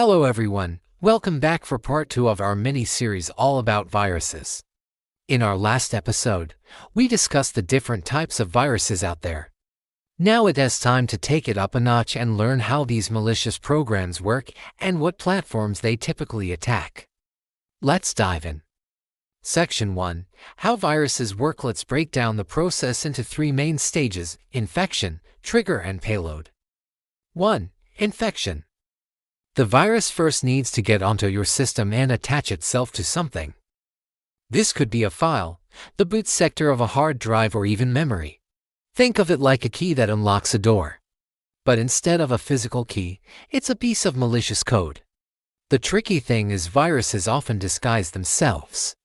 Hello everyone, welcome back for part 2 of our mini-series all about viruses. In our last episode, we discussed the different types of viruses out there. Now it is time to take it up a notch and learn how these malicious programs work and what platforms they typically attack. Let's dive in. Section 1. How viruses work. Let's break down the process into 3 main stages: infection, trigger, and payload. 1. Infection. The virus first needs to get onto your system and attach itself to something. This could be a file, the boot sector of a hard drive, or even memory. Think of it like a key that unlocks a door. But instead of a physical key, it's a piece of malicious code. The tricky thing is viruses often disguise themselves.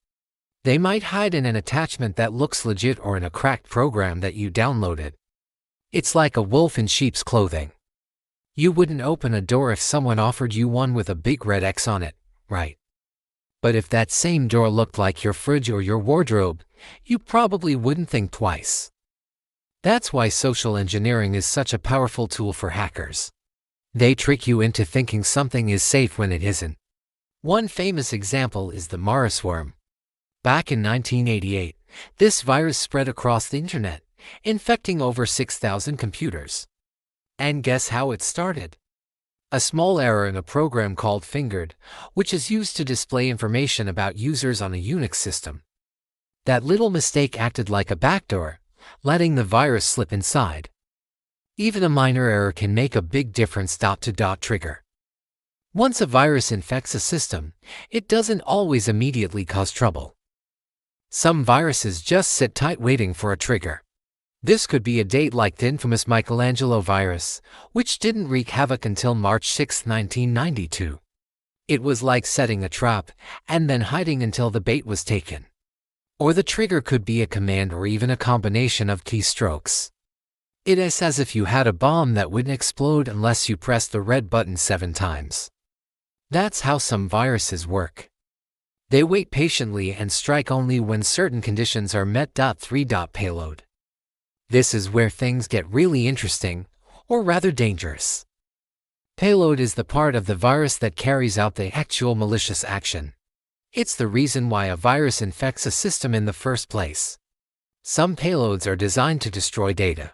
They might hide in an attachment that looks legit or in a cracked program that you downloaded. It's like a wolf in sheep's clothing. You wouldn't open a door if someone offered you one with a big red X on it, right? But if that same door looked like your fridge or your wardrobe, you probably wouldn't think twice. That's why social engineering is such a powerful tool for hackers. They trick you into thinking something is safe when it isn't. One famous example is the malicious. Back in 1988, this virus spread across the internet, infecting over 6,000 computers. And guess how it started? A small error in a program called Fingered, which is used to display information about users on a Unix system. That little mistake acted like a backdoor, letting the virus slip inside. Even a minor error can make a big difference. Trigger. Once a virus infects a system, it doesn't always immediately cause trouble. Some viruses just sit tight waiting for a trigger. This could be a date like the infamous Michelangelo virus, which didn't wreak havoc until March 6, 1992. It was like setting a trap and then hiding until the bait was taken. Or the trigger could be a command or even a combination of keystrokes. It is as if you had a bomb that wouldn't explode unless you pressed the red button 7 times. That's how some viruses work. They wait patiently and strike only when certain conditions are met. 3. Payload. This is where things get really interesting, or rather dangerous. Payload is the part of the virus that carries out the actual malicious action. It's the reason why a virus infects a system in the first place. Some payloads are designed to destroy data.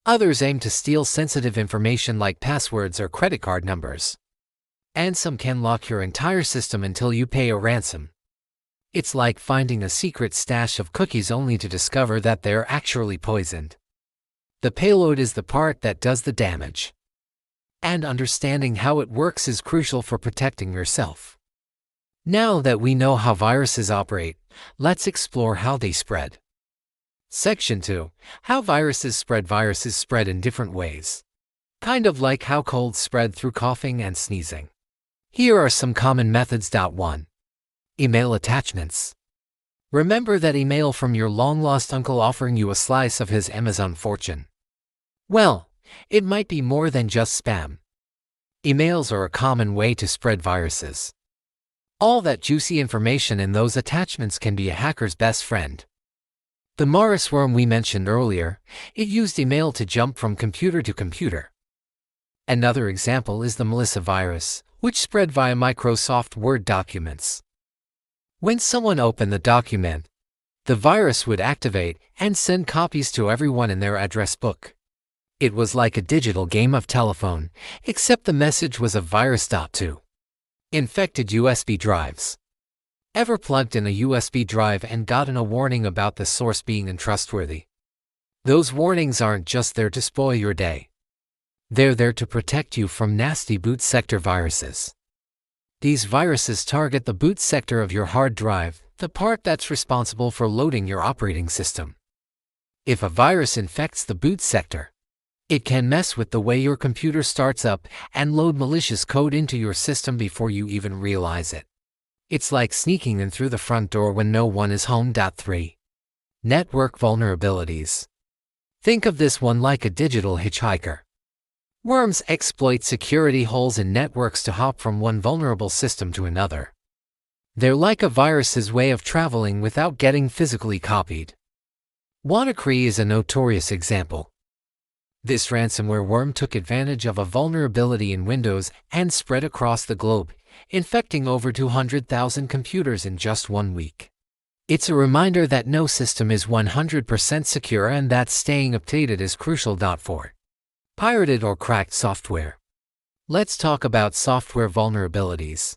Others aim to steal sensitive information like passwords or credit card numbers. And some can lock your entire system until you pay a ransom. It's like finding a secret stash of cookies only to discover that they're actually poisoned. The payload is the part that does the damage. And understanding how it works is crucial for protecting yourself. Now that we know how viruses operate, let's explore how they spread. Section 2. How viruses spread. Viruses spread in different ways. Kind of like how colds spread through coughing and sneezing. Here are some common methods. 1. Email attachments. Remember that email from your long-lost uncle offering you a slice of his Amazon fortune? Well, it might be more than just spam. Emails are a common way to spread viruses. All that juicy information in those attachments can be a hacker's best friend. The malicious we mentioned earlier, it used email to jump from computer to computer. Another example is the malicious virus, which spread via Microsoft Word documents. When someone opened the document, the virus would activate and send copies to everyone in their address book. It was like a digital game of telephone, except the message was a virus. 2. Infected USB drives. Ever plugged in a USB drive and gotten a warning about the source being untrustworthy? Those warnings aren't just there to spoil your day. They're there to protect you from nasty boot sector viruses. These viruses target the boot sector of your hard drive, the part that's responsible for loading your operating system. If a virus infects the boot sector, it can mess with the way your computer starts up and load malicious code into your system before you even realize it. It's like sneaking in through the front door when no one is home. 3. Network vulnerabilities. Think of this one like a digital hitchhiker. Worms exploit security holes in networks to hop from one vulnerable system to another. They're like a virus's way of traveling without getting physically copied. WannaCry is a notorious example. This ransomware worm took advantage of a vulnerability in Windows and spread across the globe, infecting over 200,000 computers in just 1 week. It's a reminder that no system is 100% secure and that staying updated is crucial. For pirated or cracked software. Let's talk about software vulnerabilities.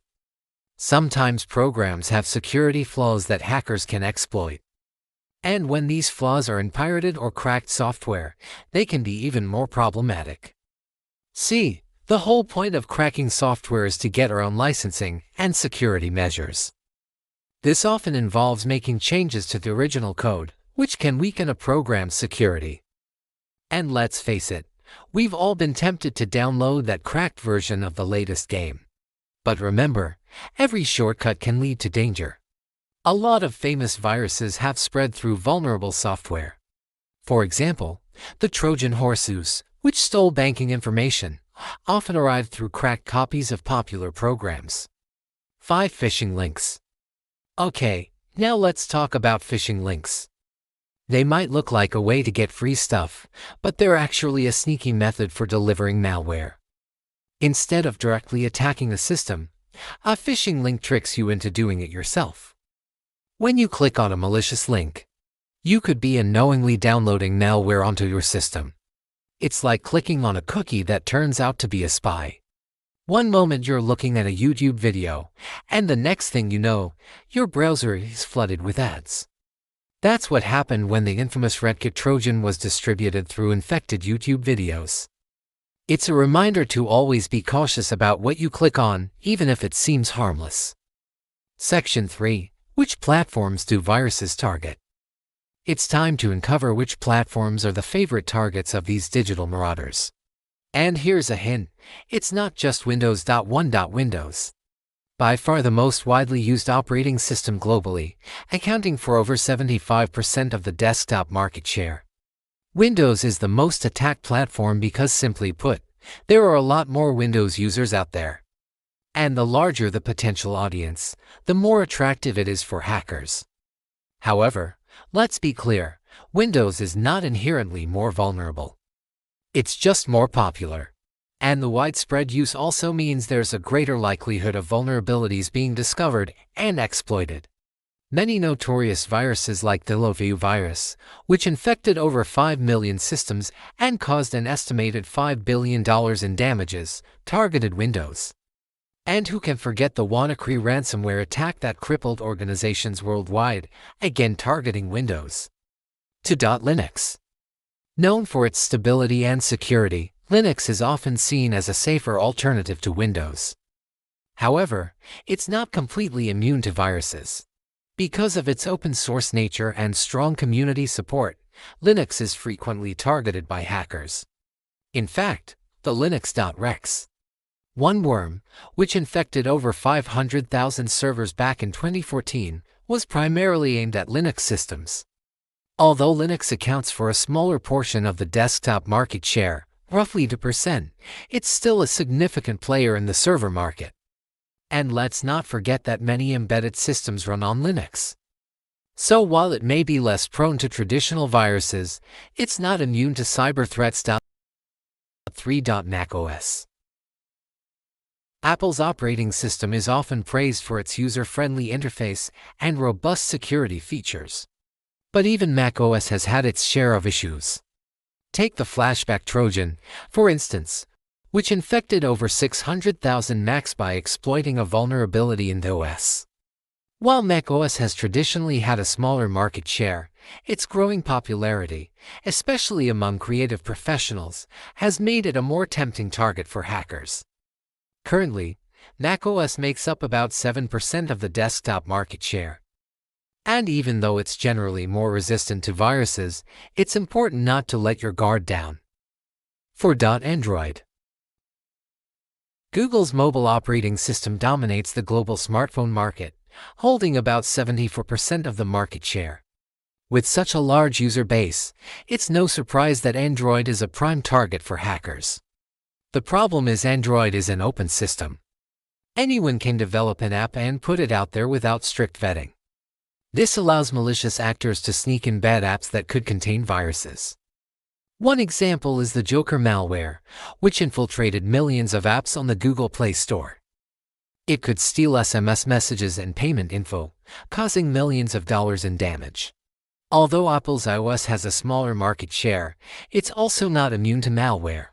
Sometimes programs have security flaws that hackers can exploit. And when these flaws are in pirated or cracked software, they can be even more problematic. See, the whole point of cracking software is to get our own licensing and security measures. This often involves making changes to the original code, which can weaken a program's security. And let's face it, we've all been tempted to download that cracked version of the latest game. But remember, every shortcut can lead to danger. A lot of famous viruses have spread through vulnerable software. For example, the Trojan horse, which stole banking information, often arrived through cracked copies of popular programs. 5 phishing links. Okay, now let's talk about phishing links. They might look like a way to get free stuff, but they're actually a sneaky method for delivering malware. Instead of directly attacking a system, a phishing link tricks you into doing it yourself. When you click on a malicious link, you could be unknowingly downloading malware onto your system. It's like clicking on a cookie that turns out to be a spy. One moment you're looking at a YouTube video, and the next thing you know, your browser is flooded with ads. That's what happened when the infamous Redkit Trojan was distributed through infected YouTube videos. It's a reminder to always be cautious about what you click on, even if it seems harmless. Section 3. Which platforms do viruses target? It's time to uncover which platforms are the favorite targets of these digital marauders. And here's a hint, it's not just Windows. Windows. By far the most widely used operating system globally, accounting for over 75% of the desktop market share. Windows is the most attacked platform because, simply put, there are a lot more Windows users out there. And the larger the potential audience, the more attractive it is for hackers. However, let's be clear, Windows is not inherently more vulnerable. It's just more popular. And the widespread use also means there's a greater likelihood of vulnerabilities being discovered and exploited. Many notorious viruses like the Lovu virus, which infected over 5 million systems and caused an estimated $5 billion in damages, targeted Windows. And who can forget the WannaCry ransomware attack that crippled organizations worldwide, again targeting Windows. Linux. Known for its stability and security, Linux is often seen as a safer alternative to Windows. However, it's not completely immune to viruses. Because of its open-source nature and strong community support, Linux is frequently targeted by hackers. In fact, the Linux.rex one worm, which infected over 500,000 servers back in 2014, was primarily aimed at Linux systems. Although Linux accounts for a smaller portion of the desktop market share, roughly 2%, it's still a significant player in the server market. And let's not forget that many embedded systems run on Linux. So while it may be less prone to traditional viruses, it's not immune to cyber threats. 3. macOS. Apple's operating system is often praised for its user-friendly interface and robust security features. But even macOS has had its share of issues. Take the flashback Trojan, for instance, which infected over 600,000 Macs by exploiting a vulnerability in the OS. While macOS has traditionally had a smaller market share, its growing popularity, especially among creative professionals, has made it a more tempting target for hackers. Currently, macOS makes up about 7% of the desktop market share. And even though it's generally more resistant to viruses, it's important not to let your guard down. 4. Android. Google's mobile operating system dominates the global smartphone market, holding about 74% of the market share. With such a large user base, it's no surprise that Android is a prime target for hackers. The problem is Android is an open system. Anyone can develop an app and put it out there without strict vetting. This allows malicious actors to sneak in bad apps that could contain viruses. One example is the Joker malware, which infiltrated millions of apps on the Google Play Store. It could steal SMS messages and payment info, causing millions of dollars in damage. Although Apple's iOS has a smaller market share, it's also not immune to malware.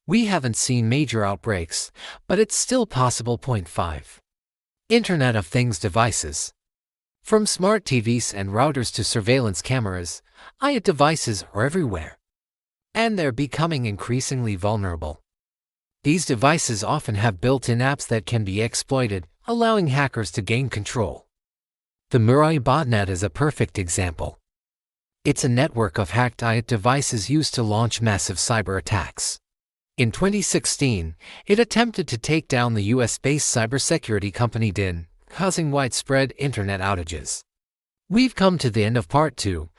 We haven't seen major outbreaks, but it's still possible. 5. Internet of Things devices. From smart TVs and routers to surveillance cameras, IoT devices are everywhere. And they're becoming increasingly vulnerable. These devices often have built-in apps that can be exploited, allowing hackers to gain control. The Mirai botnet is a perfect example. It's a network of hacked IoT devices used to launch massive cyber attacks. In 2016, it attempted to take down the US-based cybersecurity company DIN, causing widespread internet outages. We've come to the end of part 2.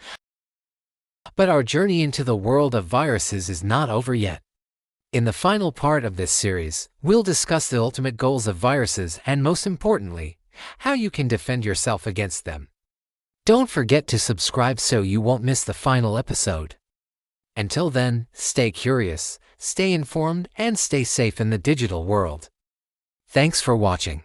But our journey into the world of viruses is not over yet. In the final part of this series, we'll discuss the ultimate goals of viruses and, most importantly, how you can defend yourself against them. Don't forget to subscribe so you won't miss the final episode. Until then, stay curious, stay informed, and stay safe in the digital world. Thanks for watching.